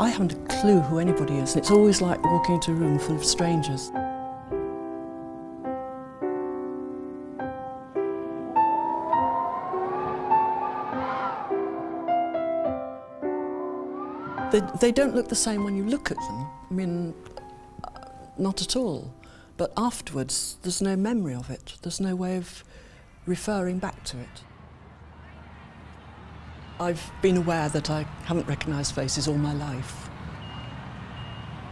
I haven't a clue who anybody is, and it's always like walking into a room full of strangers. They don't look the same when you look at them. I mean, not at all. But afterwards, there's no memory of it. There's no way of referring back to it. I've been aware that I haven't recognised faces all my life.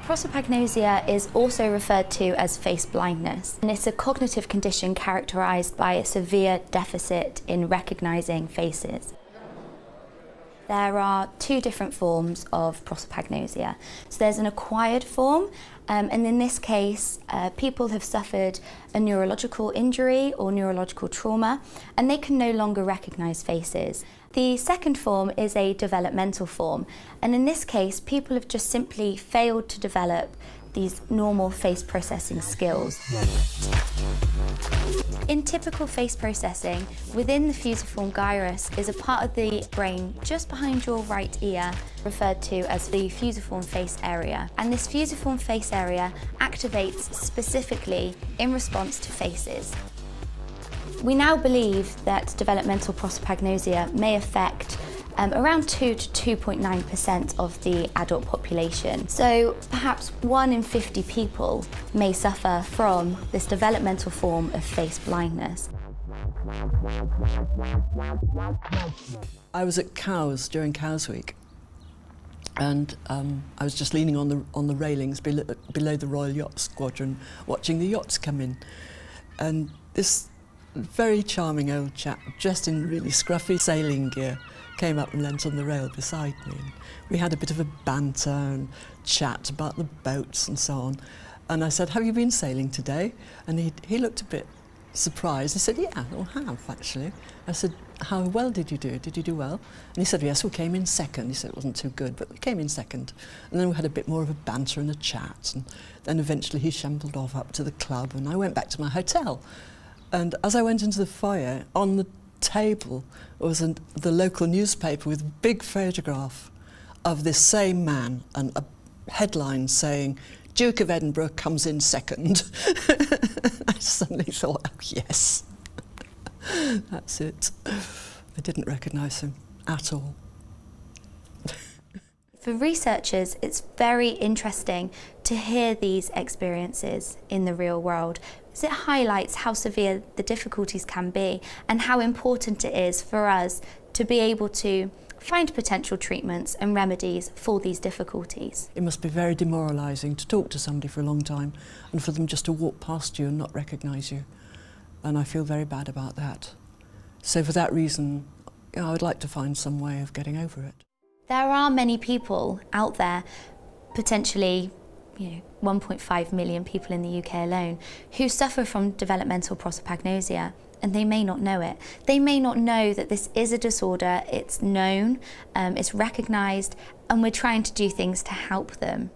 Prosopagnosia is also referred to as face blindness, and it's a cognitive condition characterised by a severe deficit in recognising faces. There are two different forms of prosopagnosia. So there's an acquired form, and in this case, people have suffered a neurological injury or neurological trauma, and they can no longer recognise faces. The second form is a developmental form, and in this case, people have just simply failed to develop these normal face processing skills. In typical face processing, within the fusiform gyrus is a part of the brain just behind your right ear, referred to as the fusiform face area. And this fusiform face area activates specifically in response to faces. We now believe that developmental prosopagnosia may affect around 2 to 2.9% of the adult population. So perhaps 1 in 50 people may suffer from this developmental form of face blindness. I was at Cowes during Cowes Week, and I was just leaning on the railings below the Royal Yacht Squadron, watching the yachts come in. And this very charming old chap, dressed in really scruffy sailing gear, came up and leant on the rail beside me. And we had a bit of a banter and chat about the boats and so on. And I said, "Have you been sailing today?" And he looked a bit surprised. He said, "Yeah, I have, actually." I said, "How well did you do? Did you do well?" And he said, "Yes, we came in second." He said it wasn't too good, but we came in second. And then we had a bit more of a banter and a chat. And then eventually he shambled off up to the club, and I went back to my hotel. And as I went into the foyer, on the table was the local newspaper with a big photograph of this same man and a headline saying, "Duke of Edinburgh comes in second." I suddenly thought, oh yes, that's it. I didn't recognise him at all. For researchers, it's very interesting to hear these experiences in the real world, because it highlights how severe the difficulties can be and how important it is for us to be able to find potential treatments and remedies for these difficulties. It must be very demoralising to talk to somebody for a long time and for them just to walk past you and not recognise you. And I feel very bad about that. So for that reason, I would like to find some way of getting over it. There are many people out there, potentially 1.5 million people in the UK alone, who suffer from developmental prosopagnosia, and they may not know it. They may not know that this is a disorder, it's known, it's recognised, and we're trying to do things to help them.